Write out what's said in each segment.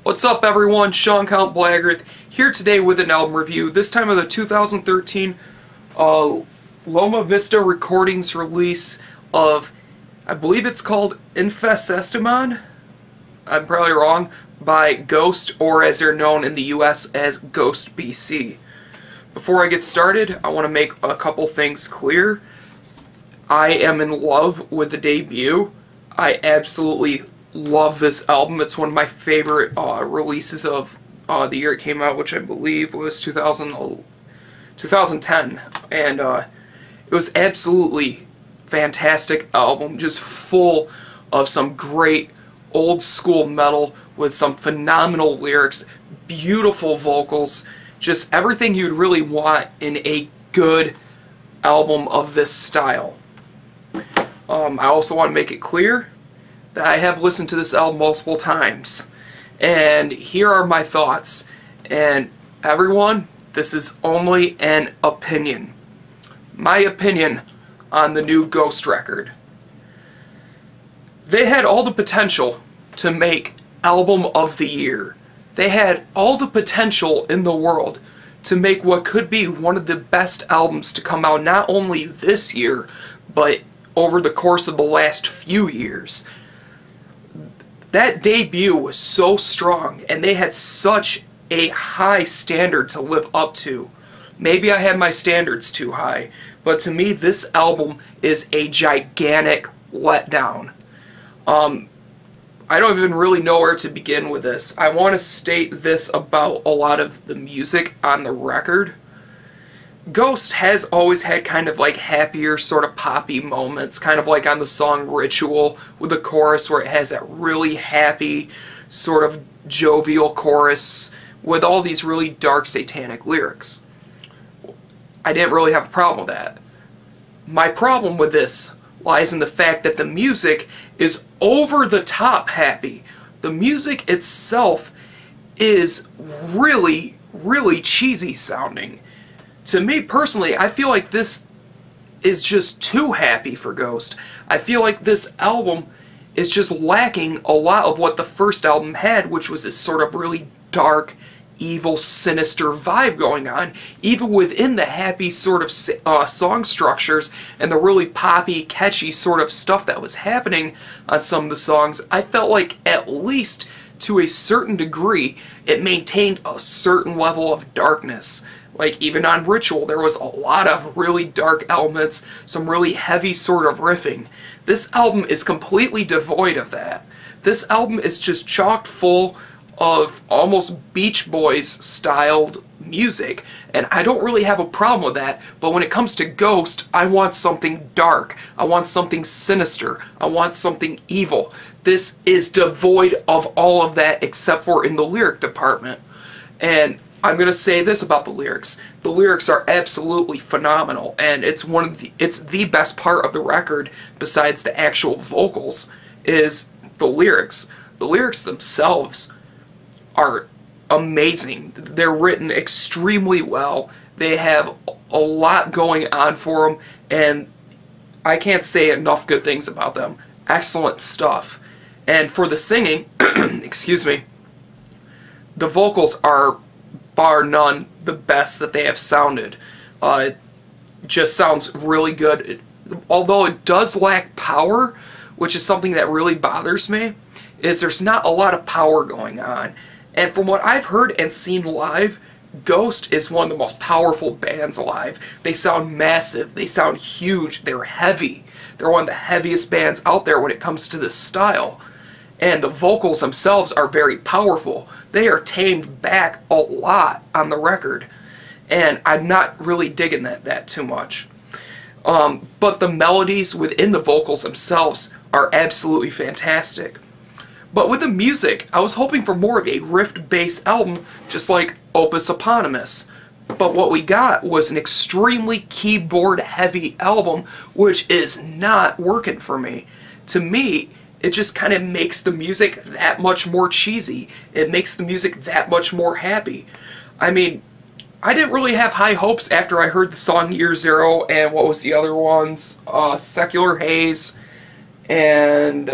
What's up everyone, Sean CountBlagorath here today with an album review, this time of the 2013 Loma Vista Recordings release of, I believe it's called Infestissumam, I'm probably wrong, by Ghost, or as they're known in the US as Ghost BC. Before I get started, I want to make a couple things clear. I am in love with the debut. I absolutely love this album. It's one of my favorite releases of the year it came out, which I believe was 2010. And it was absolutely fantastic album, just full of some great old school metal with some phenomenal lyrics, beautiful vocals, just everything you'd really want in a good album of this style. I also want to make it clear that I have listened to this album multiple times, and here are my thoughts. And everyone, this is only an opinion. My opinion on the new Ghost record. They had all the potential to make Album of the Year. They had all the potential in the world to make what could be one of the best albums to come out not only this year, but over the course of the last few years. That debut was so strong, and they had such a high standard to live up to. Maybe I had my standards too high, but to me this album is a gigantic letdown. I don't even really know where to begin with this. I want to state this about a lot of the music on the record. Ghost has always had kind of like happier sort of poppy moments, kind of like on the song Ritual with the chorus where it has that really happy sort of jovial chorus with all these really dark satanic lyrics. I didn't really have a problem with that. My problem with this lies in the fact that the music is over the top happy. The music itself is really, really cheesy sounding. To me personally, I feel like this is just too happy for Ghost. I feel like this album is just lacking a lot of what the first album had, which was this sort of really dark, evil, sinister vibe going on, even within the happy sort of song structures and the really poppy, catchy sort of stuff that was happening on some of the songs. I felt like, at least to a certain degree, it maintained a certain level of darkness. Like, even on Ritual, there was a lot of really dark elements, some really heavy sort of riffing. This album is completely devoid of that. This album is just chock full of almost Beach Boys styled music, and I don't really have a problem with that, but when it comes to Ghost, I want something dark, I want something sinister, I want something evil. This is devoid of all of that except for in the lyric department. And I'm going to say this about the lyrics. The lyrics are absolutely phenomenal, and it's the best part of the record besides the actual vocals is the lyrics. The lyrics themselves are amazing. They're written extremely well. They have a lot going on for them, and I can't say enough good things about them. Excellent stuff. And for the singing, excuse me, the vocals are bar none the best that they have sounded. It just sounds really good. Although it does lack power, which is something that really bothers me, is there's not a lot of power going on. And from what I've heard and seen live, Ghost is one of the most powerful bands alive. They sound massive, they sound huge, they're heavy. They're one of the heaviest bands out there when it comes to this style. And the vocals themselves are very powerful. They are tamed back a lot on the record, and I'm not really digging that too much. But the melodies within the vocals themselves are absolutely fantastic. But with the music, I was hoping for more of a riff-based album, just like Opus Eponymous. But what we got was an extremely keyboard-heavy album, which is not working for me. To me, it just kind of makes the music that much more cheesy. It makes the music that much more happy. I mean, I didn't really have high hopes after I heard the song Year Zero and what was the other ones? Secular Haze and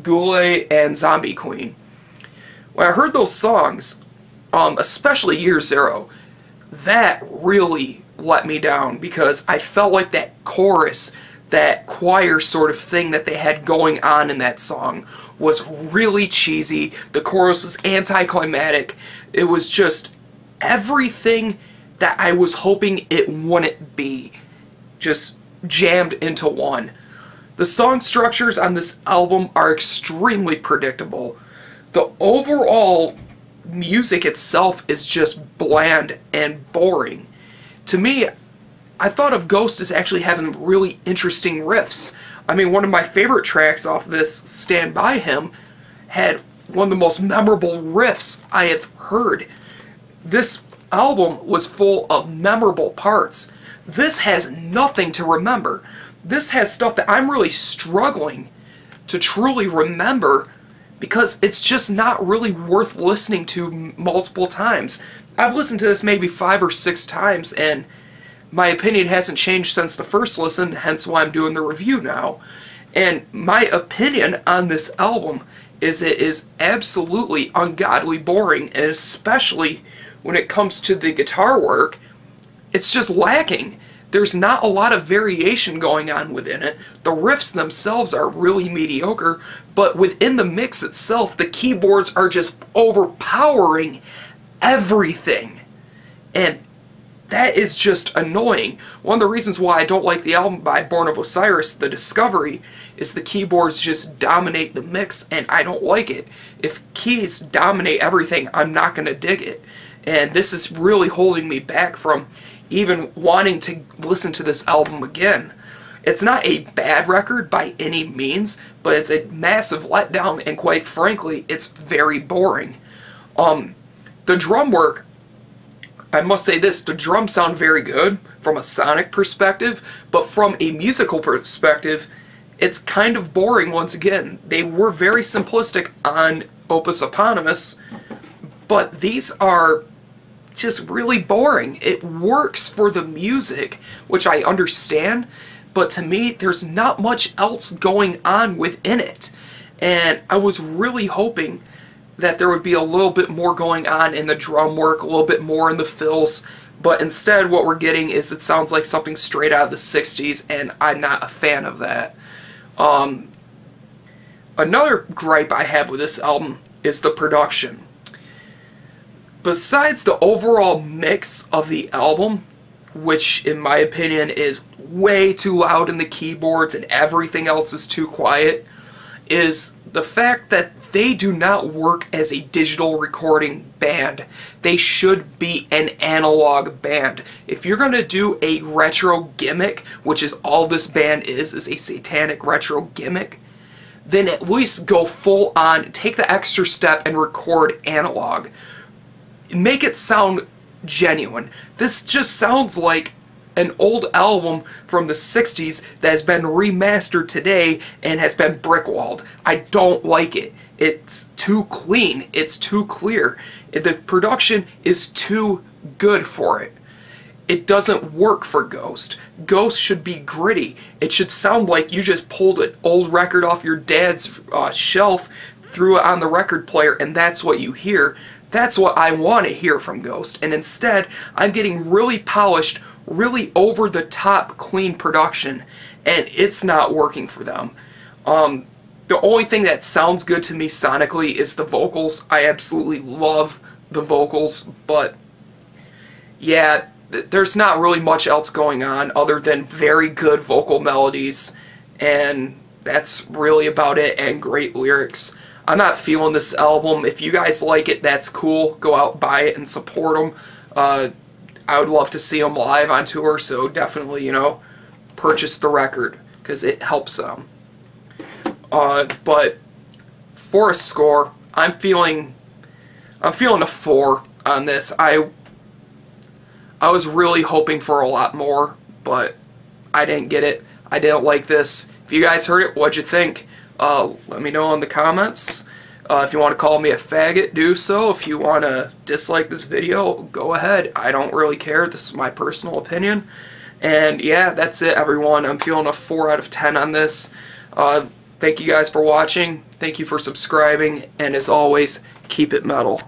Goulet, and Zombie Queen. When I heard those songs, especially Year Zero, that really let me down because I felt like that chorus, that choir sort of thing that they had going on in that song was really cheesy. The chorus was anticlimactic. It was just everything that I was hoping it wouldn't be, just jammed into one. The song structures on this album are extremely predictable. The overall music itself is just bland and boring. To me, I thought of Ghost as actually having really interesting riffs. I mean, one of my favorite tracks off this, Stand By Him, had one of the most memorable riffs I have heard. This album was full of memorable parts. This has nothing to remember. This has stuff that I'm really struggling to truly remember because it's just not really worth listening to multiple times. I've listened to this maybe 5 or 6 times, and my opinion hasn't changed since the first listen, hence why I'm doing the review now. And my opinion on this album is it is absolutely ungodly boring, and especially when it comes to the guitar work, it's just lacking. There's not a lot of variation going on within it. The riffs themselves are really mediocre, but within the mix itself, the keyboards are just overpowering everything. And that is just annoying. One of the reasons why I don't like the album by Born of Osiris, The Discovery, is the keyboards just dominate the mix, and I don't like it. If keys dominate everything, I'm not going to dig it. And this is really holding me back from even wanting to listen to this album again. It's not a bad record by any means, but it's a massive letdown, and quite frankly, it's very boring. The drum work, I must say this, the drums sound very good from a sonic perspective, but from a musical perspective, it's kind of boring once again. They were very simplistic on Opus Eponymous, but these are just really boring. It works for the music, which I understand, but to me, there's not much else going on within it. And I was really hoping that there would be a little bit more going on in the drum work, a little bit more in the fills, but instead what we're getting is it sounds like something straight out of the 60s, and I'm not a fan of that. Another gripe I have with this album is the production. Besides the overall mix of the album, which in my opinion is way too loud in the keyboards and everything else is too quiet, is the fact that they do not work as a digital recording band. They should be an analog band. If you're going to do a retro gimmick, which is all this band is a satanic retro gimmick, then at least go full on, take the extra step and record analog. Make it sound genuine. This just sounds like an old album from the 60s that has been remastered today and has been brickwalled. I don't like it. It's too clean. It's too clear. The production is too good for it. It doesn't work for Ghost. Ghost should be gritty. It should sound like you just pulled an old record off your dad's shelf, threw it on the record player, and that's what you hear. That's what I want to hear from Ghost, and instead, I'm getting really polished, really over-the-top clean production, and it's not working for them. The only thing that sounds good to me sonically is the vocals. I absolutely love the vocals, but yeah, there's not really much else going on other than very good vocal melodies, and that's really about it, and great lyrics. I'm not feeling this album. If you guys like it, that's cool. Go out, buy it, and support them. I would love to see them live on tour, so definitely, you know, purchase the record, because it helps them. But for a score, I'm feeling a 4 on this. I was really hoping for a lot more, but I didn't get it. I didn't like this. If you guys heard it, what'd you think? Let me know in the comments. If you want to call me a faggot, do so. If you want to dislike this video, go ahead. I don't really care. This is my personal opinion. And yeah, that's it, everyone. I'm feeling a 4 out of 10 on this. The Thank you guys for watching. Thank you for subscribing. And as always, keep it metal.